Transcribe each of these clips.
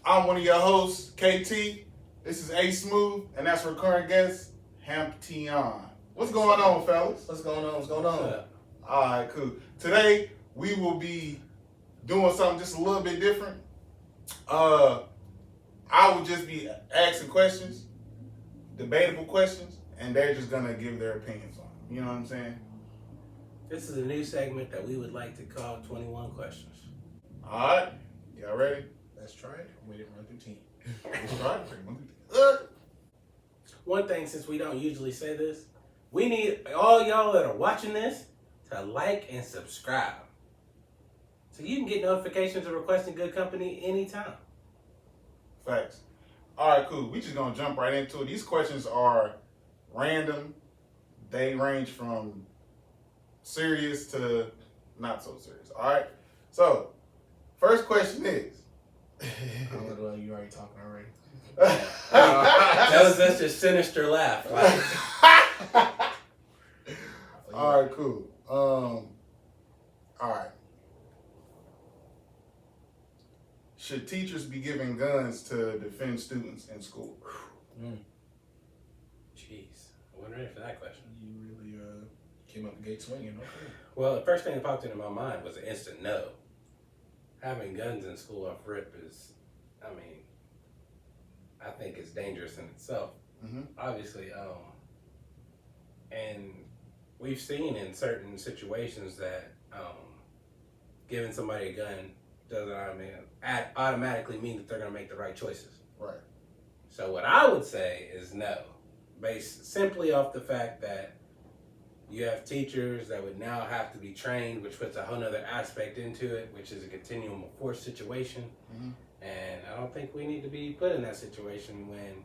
I'm one of your hosts, KT. This is A Smooth, and that's recurring guest, pt1. What's going on, fellas? What's going on? All right, cool. Today, we will be doing something just a little bit different. I will just be asking questions, debatable questions, and they're just going to give their opinions on it. You know what I'm saying? This is a new segment that we would like to call 21 Questions. All right. Y'all ready? Let's try it. We didn't run through team. Let's try it. One thing, since we don't usually say this, we need all y'all that are watching this to like and subscribe, so you can get notifications of requesting good company anytime. Facts. All right, cool. We just gonna jump right into it. These questions are random. They range from serious to not so serious. All right. So, first question is. Well, you already talking already. That was just a sinister laugh. All right, cool. All right. Should teachers be given guns to defend students in school? Jeez, I wasn't ready for that question. You really came up the gate swinging. Okay. Well, the first thing that popped into my mind was an instant no. Having guns in school off rip is, I think it's dangerous in itself. Mm-hmm. Obviously, and we've seen in certain situations that giving somebody a gun doesn't automatically mean that they're going to make the right choices. Right. So what I would say is no, based simply off the fact that you have teachers that would now have to be trained, which puts a whole other aspect into it, which is a continuum of force situation. Mm-hmm. And I don't think we need to be put in that situation when,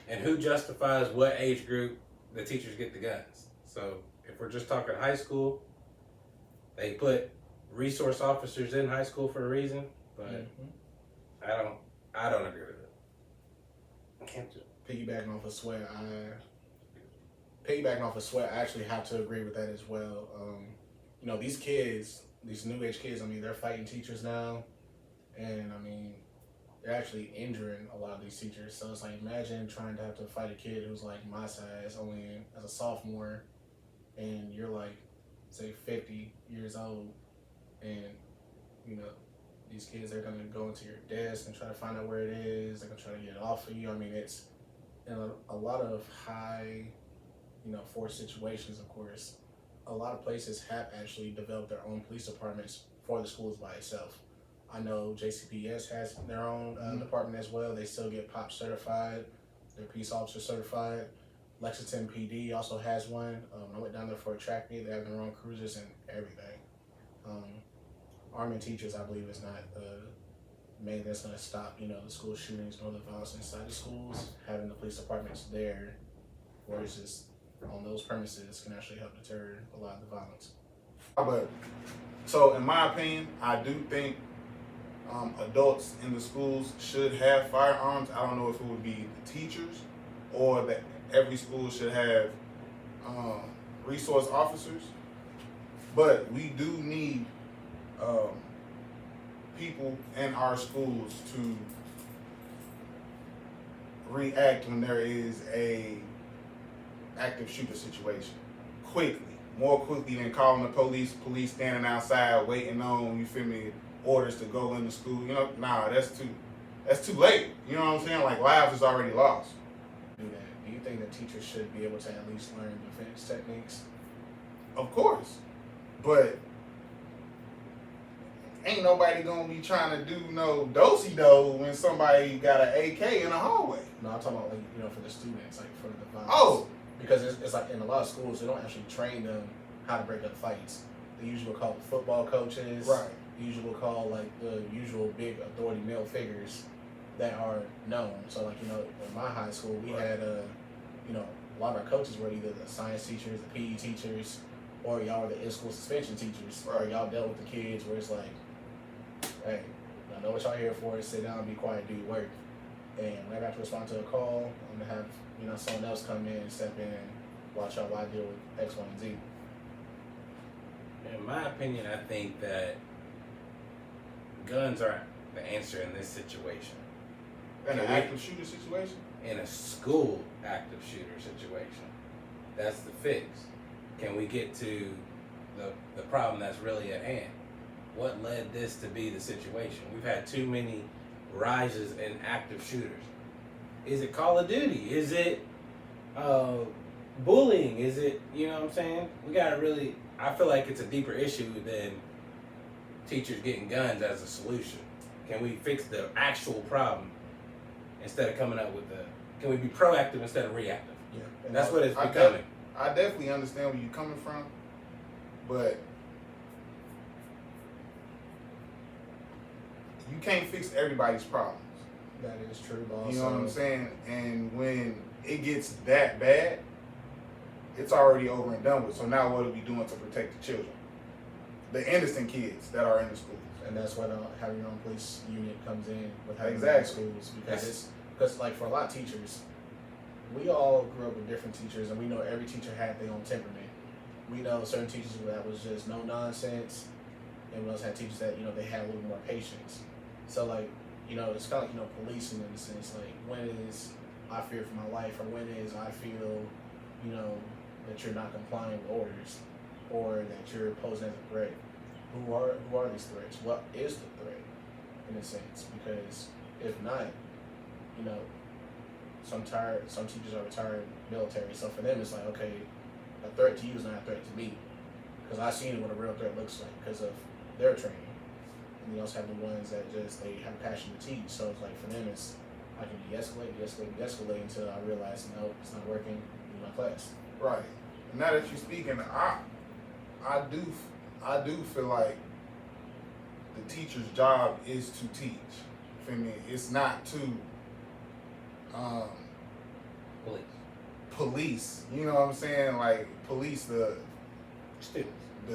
and who justifies what age group the teachers get the guns. So if we're just talking high school, they put resource officers in high school for a reason, but I don't agree with it. I can't do it. Piggybacking off of Sweat, I actually have to agree with that as well. These kids, these new age kids, they're fighting teachers now, and they're actually injuring a lot of these teachers. So it's like, imagine trying to have to fight a kid who's like my size, only as a sophomore, and you're like, say 50 years old, and these kids, they're gonna go into your desk and try to find out where it is. They're gonna try to get it off of you. It's in a lot of high, force situations. Of course, a lot of places have actually developed their own police departments for the schools by itself. I know JCPS has their own department as well. They still get POP certified. They're peace officer certified. Lexington PD also has one. I went down there for a track meet. They have their own cruisers and everything. Arming teachers, I believe, is not the main thing that's going to stop, the school shootings nor the violence inside the schools. Having the police departments there, where it's just on those premises, can actually help deter a lot of the violence. But so, in my opinion, I do think adults in the schools should have firearms. I don't know if it would be the teachers or that every school should have resource officers, but we do need people in our schools to react when there is a active shooter situation more quickly than calling the police standing outside waiting on, you feel me, orders to go into school. That's too late. You know what I'm saying? Like, lives is already lost. Do you think that teachers should be able to at least learn defense techniques? Of course, but ain't nobody gonna be trying to do no do-si-do when somebody got an AK in the hallway. No, I'm talking about for the students, for the violence. Oh, because it's like in a lot of schools they don't actually train them how to break up fights. They usually call the football coaches. right. They usually call the usual big authority male figures that are known. So in my high school we had a lot of our coaches were either the science teachers, the PE teachers, or y'all were the in-school suspension teachers, or y'all dealt with the kids where it's like, hey, I know what y'all here for. Sit down, be quiet, do your work. And whenever I have to respond to a call, I'm gonna have someone else come in and step in and watch out while I deal with X, Y, and Z. In my opinion, I think that guns are the answer in this situation. In an active shooter situation? In a school active shooter situation. That's the fix. Can we get to the problem that's really at hand? What led this to be the situation? We've had too many rises in active shooters. Is it Call of Duty? Is it bullying? Is it, you know what I'm saying? We gotta really, I feel like it's a deeper issue than teachers getting guns as a solution. Can we fix the actual problem instead of coming up with can we be proactive instead of reactive? Yeah. And that's what it's becoming. I definitely understand where you're coming from, but you can't fix everybody's problems. That is true, boss. You know what I'm saying? And when it gets that bad, it's already over and done with. So now what are we doing to protect the children? The innocent kids that are in the schools. And that's why having your own police unit comes in with having Exactly. schools, because like for a lot of teachers, we all grew up with different teachers, and we know every teacher had their own temperament. We know certain teachers that was just no nonsense, and we also had teachers that they had a little more patience. So like it's kind of like policing in a sense. Like when is I fear for my life, or when is I feel that you're not complying with orders, or that you're posing as a threat. Who are these threats? What is the threat, in a sense? Because if not, some teachers are retired military, so for them it's like, okay, a threat to you is not a threat to me, because I've seen what a real threat looks like because of their training. And you also have the ones that they have a passion to teach, so it's like for them it's I can de-escalate until I realize no, it's not working in my class. Right. And now that you're speaking, I do feel like the teacher's job is to teach. For me, it's not to police. You know what I'm saying? Like police the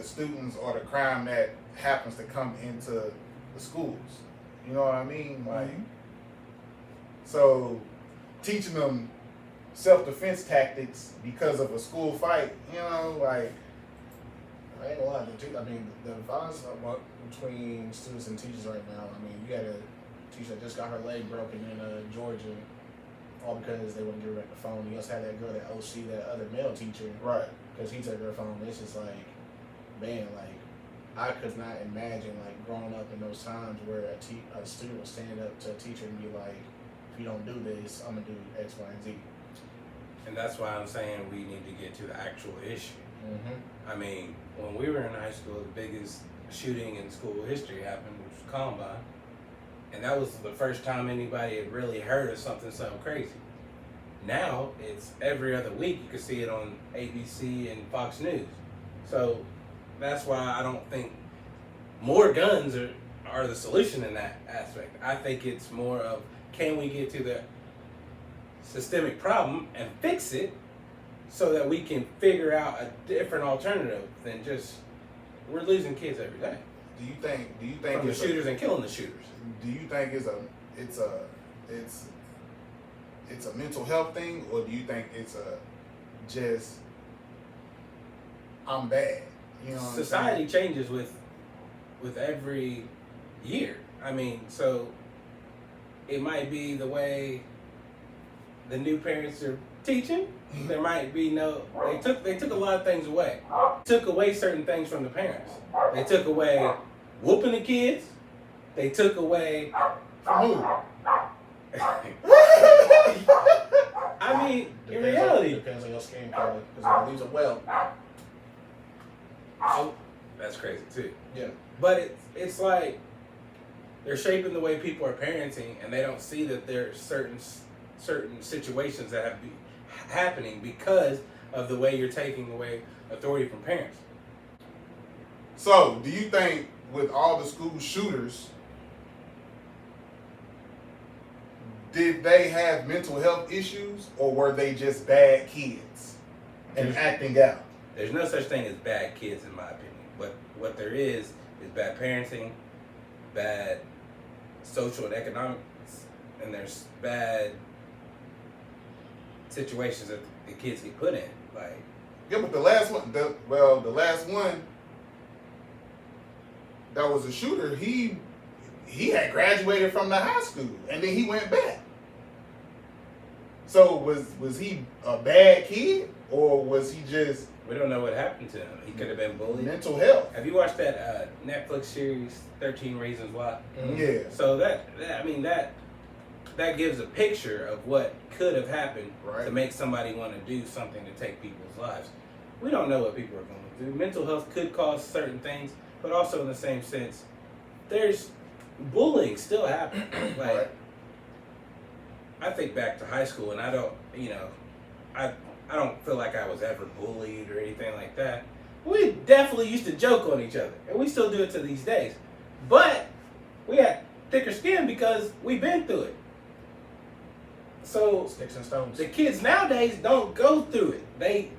students or the crime that happens to come into the schools. You know what I mean? Like, so teaching them self-defense tactics because of a school fight, like. I ain't gonna lie, the violence between students and teachers right now, you got a teacher that just got her leg broken in Georgia, all because they wouldn't give her back the phone. You also had that girl, that OC, that other male teacher, Right. because he took her phone. It's just like, man, like, I could not imagine, like, growing up in those times where a student would stand up to a teacher and be like, if you don't do this, I'm gonna do X, Y, and Z. And that's why I'm saying we need to get to the actual issue. Mm-hmm. When we were in high school, the biggest shooting in school history happened, which was Columbine. And that was the first time anybody had really heard of something so crazy. Now, it's every other week. You can see it on ABC and Fox News. So that's why I don't think more guns are the solution in that aspect. I think it's more of, can we get to the systemic problem and fix it, so that we can figure out a different alternative than just, we're losing kids every day. Do you think from the it's shooters and killing the shooters? Do you think it's a mental health thing, or do you think it's just I'm bad? Society changes with every year. So it might be the way the new parents are teaching. There might be they took a lot of things away. Took away certain things from the parents. They took away whooping the kids. They took away From who? In reality. Depends on your skin color, because it leaves a well. Oh, that's crazy too. Yeah. But it's like they're shaping the way people are parenting, and they don't see that there's certain situations that have been happening because of the way you're taking away authority from parents. So, do you think with all the school shooters, did they have mental health issues, or were they just bad kids and acting out? There's no such thing as bad kids, in my opinion. But what there is bad parenting, bad social and economics, and there's bad situations that the kids get put in. Like, Yeah, but the last one, the last one that was a shooter, he he had graduated from the high school and then he went back. So was he a bad kid or was he just We don't know what happened to him. He could have been bullied. mental health? Have you watched that Netflix series 13 Reasons Why? Yeah. So that gives a picture of what could have happened Right. to make somebody want to do something to take people's lives. We don't know what people are going through. Mental health could cause certain things, but also in the same sense, there's bullying still happening. Like, Right. I think back to high school, and I don't feel like I was ever bullied or anything like that. We definitely used to joke on each other, and we still do it to these days. But we had thicker skin because we've been through it. So Sticks and stones. the kids nowadays don't go through it. They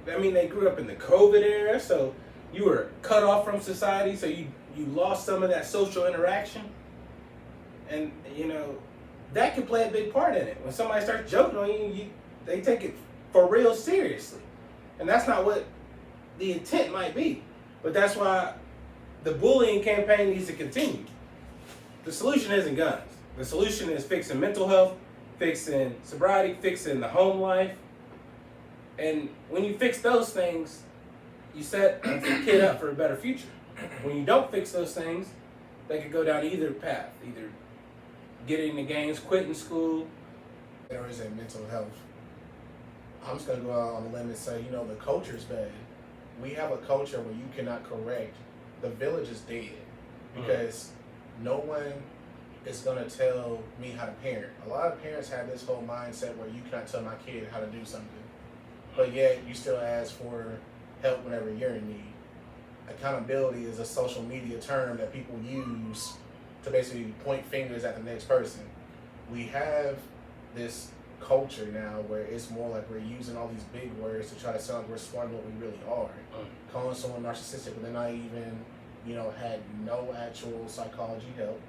grew up in the COVID era, so you were cut off from society, so you lost some of that social interaction. And, that could play a big part in it. When somebody starts joking on you, they take it for real seriously. And that's not what the intent might be. But that's why the bullying campaign needs to continue. The solution isn't guns. The solution is fixing mental health, fixing sobriety, fixing the home life. And when you fix those things, you set the kid up for a better future. When you don't fix those things, they could go down either path, either getting into gangs, quitting school. There is a mental health. I'm just gonna go out on a limb and say, the culture's bad. We have a culture where you cannot correct. The village is dead because no one is gonna tell me how to parent. A lot of parents have this whole mindset where you cannot tell my kid how to do something, but yet you still ask for help whenever you're in need. Accountability is a social media term that people use to basically point fingers at the next person. We have this culture now where it's more like we're using all these big words to try to sound like we're smarter than what we really are. Calling someone narcissistic when they're not even, had no actual psychology help,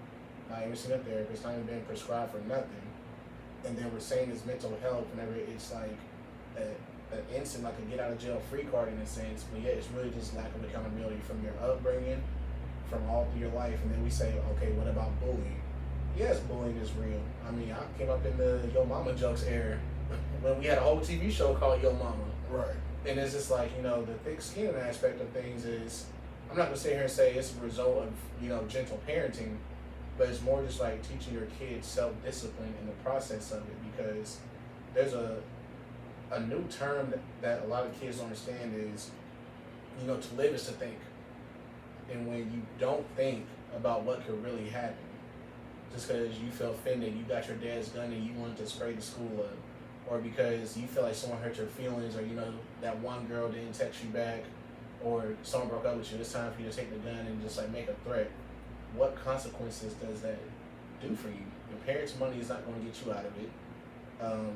not even seen a therapist, not even been prescribed for nothing. And then we're saying it's mental health whenever it's like an instant, like a get out of jail free card in a sense, but yeah, it's really just lack of accountability from your upbringing, from all through your life. And then we say, okay, what about bullying? Yes, bullying is real. I mean, I came up in the Yo Mama jokes era when we had a whole TV show called Yo Mama. Right. And it's just like, the thick skin aspect of things is, I'm not gonna sit here and say it's a result of, gentle parenting, but it's more just like teaching your kids self-discipline in the process of it, because there's a new term that a lot of kids don't understand is, to live is to think. And when you don't think about what could really happen, just because you feel offended, you got your dad's gun and you wanted to spray the school up, or because you feel like someone hurt your feelings, or that one girl didn't text you back, or someone broke up with you, it's time for you to take the gun and just like make a threat. What consequences does that do for you? Your parents' money is not going to get you out of it.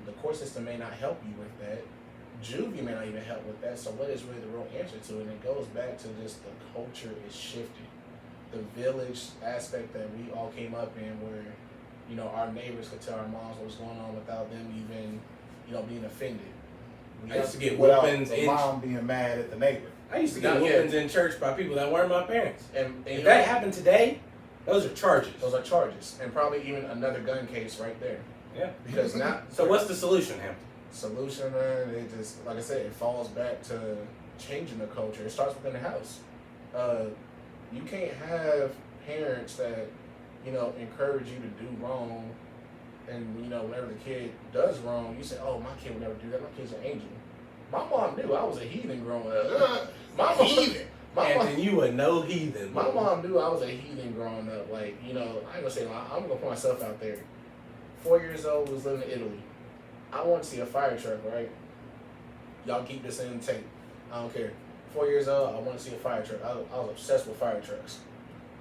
The court system may not help you with that. Juvie may not even help with that. So what is really the real answer to it? And it goes back to just the culture is shifting. The village aspect that we all came up in, where our neighbors could tell our moms what was going on without them even being offended. I used to get Without whoopings the mom being mad at the neighbor. I used to get whoopings in church by people that weren't my parents. And If that happened today, those are charges. those are charges, and probably even another gun case right there. Yeah. Because now, So what's the solution, Hampton? solution, man? It just, like I said, it falls back to changing the culture. It starts within the house. You can't have parents that encourage you to do wrong, and whenever the kid does wrong, you say, "Oh, my kid would never do that. My kid's an angel." My mom knew I was a heathen growing up. My mom, Heathen. Hampton, you were no heathen. my mom knew I was a heathen growing up. Like, I ain't gonna say, I'm gonna put myself out there. 4 years old, was living in Italy. I want to see a fire truck, right? Y'all keep this in the tape. I don't care. 4 years old, I want to see a fire truck. I was obsessed with fire trucks.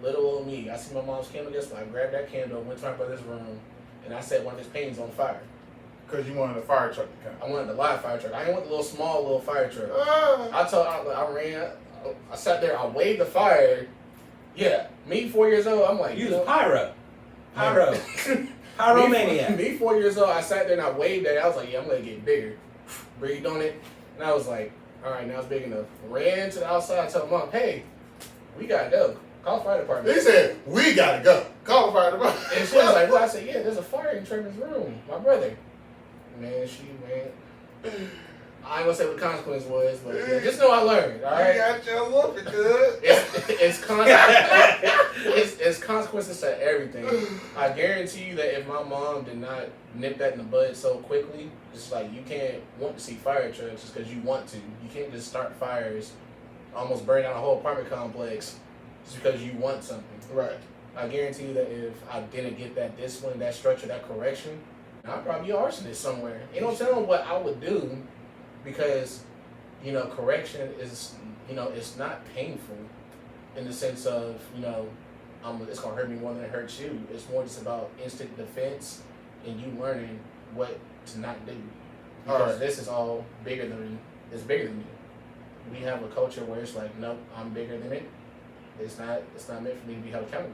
Little old me, I see my mom's candle display. I grabbed that candle, went to my brother's room, and I set one of his paintings on fire. Because you wanted a fire truck to come. I wanted the live fire truck. I didn't want the little fire truck. I ran. I sat there. I waved the fire. Yeah, me 4 years old. I'm like, You was pyro. Pyromaniac. Me 4 years old. I sat there and I waved at it. I was like, yeah, I'm gonna get bigger. Breathed on it, and I was like, all right, now it's big enough. Ran to the outside. Told mom, hey, we got dope. Call the fire department. They said, we gotta go. Call the fire department. And she was like, well, I said, yeah, there's a fire in Trevor's room. My brother. Man, I ain't gonna say what the consequence was, but yeah, just know I learned, all right? You got your whooping good. It's consequences to everything. I guarantee you that if my mom did not nip that in the bud so quickly, it's like you can't want to see fire trucks just because you want to. You can't just start fires, almost burn down a whole apartment complex just because you want something. Right. I guarantee you that if I didn't get that discipline, that structure, that correction, I'd probably be an arsonist somewhere. You know what I'm saying? What I would do, because, you know, correction is, you know, it's not painful in the sense of, you know, it's going to hurt me more than it hurts you. It's more just about instant defense and you learning what to not do. Because this is all bigger than me. It's bigger than me. We have a culture where it's like, nope, I'm bigger than it. It's not meant for me to be held accountable.